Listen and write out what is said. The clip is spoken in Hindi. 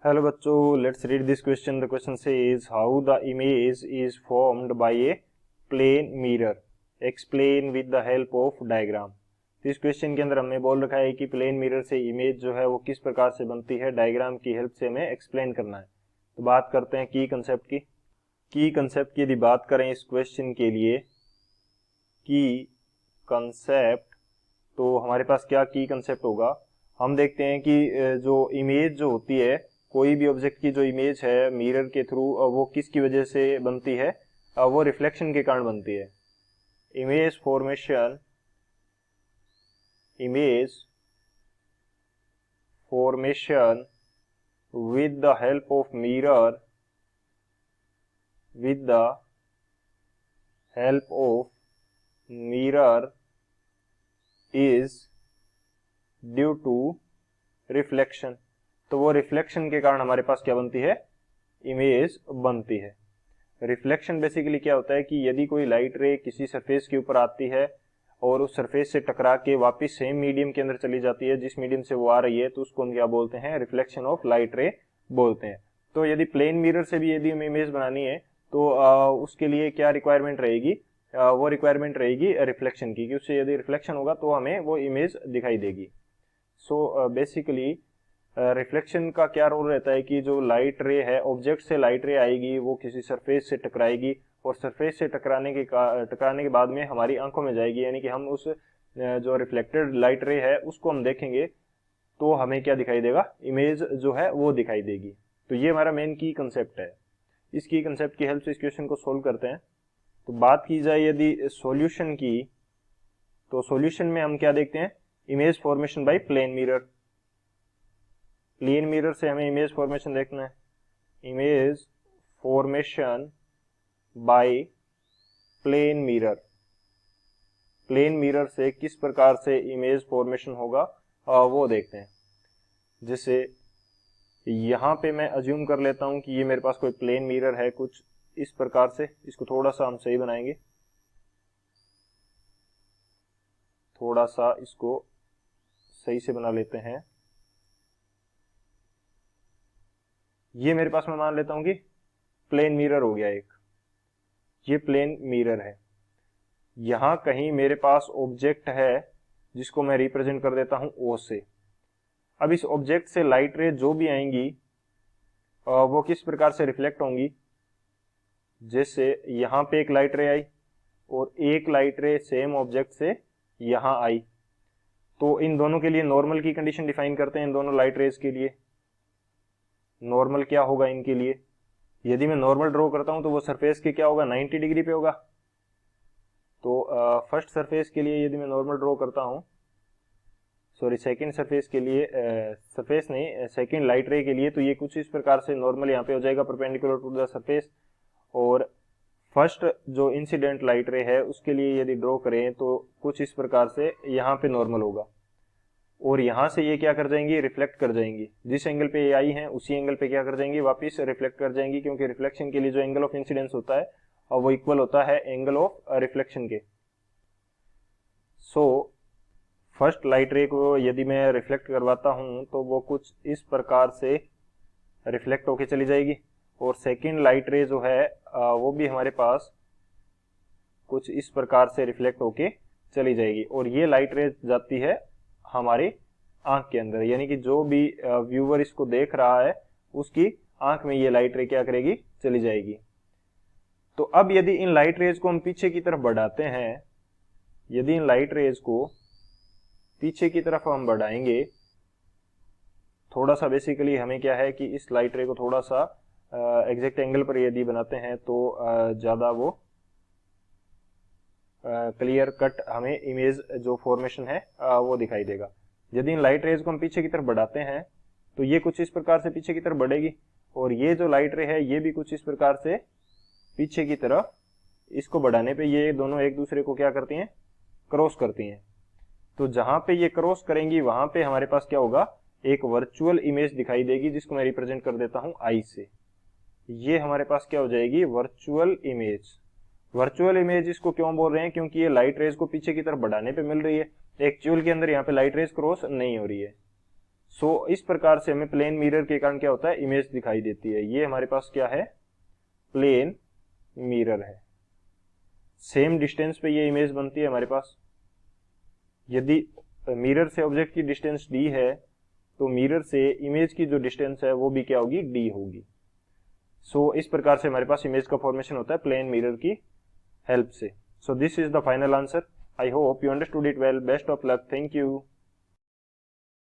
हेलो बच्चों, let's read this question. The question says how the image is formed by a plane mirror, explain with the help of diagram. तो इस क्वेश्चन के अंदर हमने बोल रखा है कि प्लेन मिरर से इमेज जो है वो किस प्रकार से बनती है, डायग्राम की हेल्प से हमें एक्सप्लेन करना है। तो बात करते हैं की कंसेप्ट की। की कंसेप्ट की यदि बात करें इस क्वेश्चन के लिए, की कंसेप्ट, तो हमारे पास क्या की कंसेप्ट होगा। हम देखते हैं कि जो इमेज जो होती है, कोई भी ऑब्जेक्ट की जो इमेज है मिरर के थ्रू, वो किसकी वजह से बनती है, वो रिफ्लेक्शन के कारण बनती है। Image formation with the help of mirror, with the help of mirror is due to reflection। तो वो रिफ्लेक्शन के कारण हमारे पास क्या बनती है, इमेज बनती है। रिफ्लेक्शन बेसिकली क्या होता है कि यदि कोई लाइट रे किसी सरफेस के ऊपर आती है और उस सरफेस से टकरा के वापस सेम मीडियम के अंदर चली जाती है जिस मीडियम से वो आ रही है, तो उसको हम क्या बोलते हैं, रिफ्लेक्शन ऑफ लाइट रे बोलते हैं। तो यदि प्लेन मिरर से भी यदि हमें इमेज बनानी है तो उसके लिए क्या रिक्वायरमेंट रहेगी, वो रिक्वायरमेंट रहेगी रिफ्लेक्शन की, कि उससे यदि रिफ्लेक्शन होगा तो हमें वो इमेज दिखाई देगी। सो बेसिकली रिफ्लेक्शन का क्या रोल रहता है कि जो लाइट रे है, ऑब्जेक्ट से लाइट रे आएगी, वो किसी सरफेस से टकराएगी और सरफेस से टकराने के बाद में हमारी आंखों में जाएगी, यानी कि हम उस जो रिफ्लेक्टेड लाइट रे है उसको हम देखेंगे तो हमें क्या दिखाई देगा, इमेज जो है वो दिखाई देगी। तो ये हमारा मेन की कंसेप्ट है। इस की कंसेप्ट की हेल्प से इस क्वेश्चन को सोल्व करते हैं। तो बात की जाए यदि सॉल्यूशन की, तो सॉल्यूशन में हम क्या देखते हैं, image formation by plane mirror. Plane mirror से हमें इमेज फॉर्मेशन देखना है। Image formation by plane mirror, plane mirror से किस प्रकार से इमेज फॉर्मेशन होगा वो देखते हैं। जैसे यहाँ पे मैं अज्यूम कर लेता हूँ कि ये मेरे पास कोई प्लेन मिरर है कुछ इस प्रकार से। इसको थोड़ा सा हम सही बनाएंगे, थोड़ा सा इसको सही से बना लेते हैं। ये मेरे पास मैं मान लेता हूं कि प्लेन मिरर हो गया एक, ये प्लेन मिरर है। यहां कहीं मेरे पास ऑब्जेक्ट है जिसको मैं रिप्रेजेंट कर देता हूं ओ से। अब इस ऑब्जेक्ट से लाइट रे जो भी आएंगी वो किस प्रकार से रिफ्लेक्ट होंगी। जैसे यहां पे एक लाइट रे आई और एक लाइट रे सेम ऑब्जेक्ट से यहां आई, तो इन दोनों के लिए नॉर्मल की कंडीशन डिफाइन करते हैं। इन दोनों लाइट रेज के लिए नॉर्मल क्या होगा इनके लिए, यदि मैं नॉर्मल ड्रॉ करता हूं तो वो सरफेस के क्या होगा, 90 डिग्री पे होगा। तो फर्स्ट सरफेस के लिए यदि मैं नॉर्मल ड्रॉ करता हूं, सॉरी सेकंड सरफेस के लिए, सरफेस नहीं, सेकंड लाइट रे के लिए, तो ये कुछ इस प्रकार से नॉर्मल यहाँ पे हो जाएगा परपेंडिकुलर टू द सरफेस। और फर्स्ट जो इंसिडेंट लाइट रे है उसके लिए यदि ड्रॉ करें तो कुछ इस प्रकार से यहाँ पे नॉर्मल होगा और यहाँ से ये क्या कर जाएंगी, रिफ्लेक्ट कर जाएंगी। जिस एंगल पे ये आई हैं उसी एंगल पे क्या कर जाएंगी, वापस रिफ्लेक्ट कर जाएंगी, क्योंकि रिफ्लेक्शन के लिए जो एंगल ऑफ इंसिडेंस होता है और वो इक्वल होता है एंगल ऑफ रिफ्लेक्शन के। सो फर्स्ट लाइट रे को यदि मैं रिफ्लेक्ट करवाता हूं तो वो कुछ इस प्रकार से रिफ्लेक्ट होके चली जाएगी और सेकेंड लाइट रे जो है वो भी हमारे पास कुछ इस प्रकार से रिफ्लेक्ट होके चली जाएगी और ये लाइट रे जाती है हमारी आंख के अंदर, यानी कि जो भी व्यूअर इसको देख रहा है उसकी आंख में ये लाइट रे क्या करेगी, चली जाएगी। तो अब यदि इन लाइट रेज को हम पीछे की तरफ बढ़ाते हैं, यदि इन लाइट रेज को पीछे की तरफ हम बढ़ाएंगे थोड़ा सा, बेसिकली हमें क्या है कि इस लाइट रे को थोड़ा सा एग्जैक्ट एंगल पर यदि बनाते हैं तो ज्यादा वो क्लियर कट हमें इमेज जो फॉर्मेशन है वो दिखाई देगा। यदि इन लाइट रेज को हम पीछे की तरफ बढ़ाते हैं तो ये कुछ इस प्रकार से पीछे की तरफ बढ़ेगी और ये जो लाइट रे है ये भी कुछ इस प्रकार से पीछे की तरफ, इसको बढ़ाने पे ये दोनों एक दूसरे को क्या करती हैं, क्रॉस करती हैं। तो जहां पे ये क्रॉस करेंगी वहां पे हमारे पास क्या होगा, एक वर्चुअल इमेज दिखाई देगी जिसको मैं रिप्रेजेंट कर देता हूं आई से। ये हमारे पास क्या हो जाएगी, वर्चुअल इमेज। वर्चुअल इमेज इसको क्यों बोल रहे हैं, क्योंकि ये लाइट रेज को पीछे की तरफ बढ़ाने पे मिल रही है, एक्चुअल के अंदर यहाँ पे लाइट रेज क्रॉस नहीं हो रही है। सो इस प्रकार से हमें प्लेन मिरर के कारण क्या होता है, इमेज दिखाई देती है। ये हमारे पास क्या है, प्लेन मिरर है। सेम डिस्टेंस पे ये इमेज बनती है हमारे पास। यदि मिरर से ऑब्जेक्ट की डिस्टेंस d है तो मिरर से इमेज की जो डिस्टेंस है वो भी क्या होगी, d होगी। सो इस प्रकार से हमारे पास इमेज का फॉर्मेशन होता है प्लेन मिरर की हेल्प से। So this is the final answer. I hope you understood it well. Best of luck. Thank you.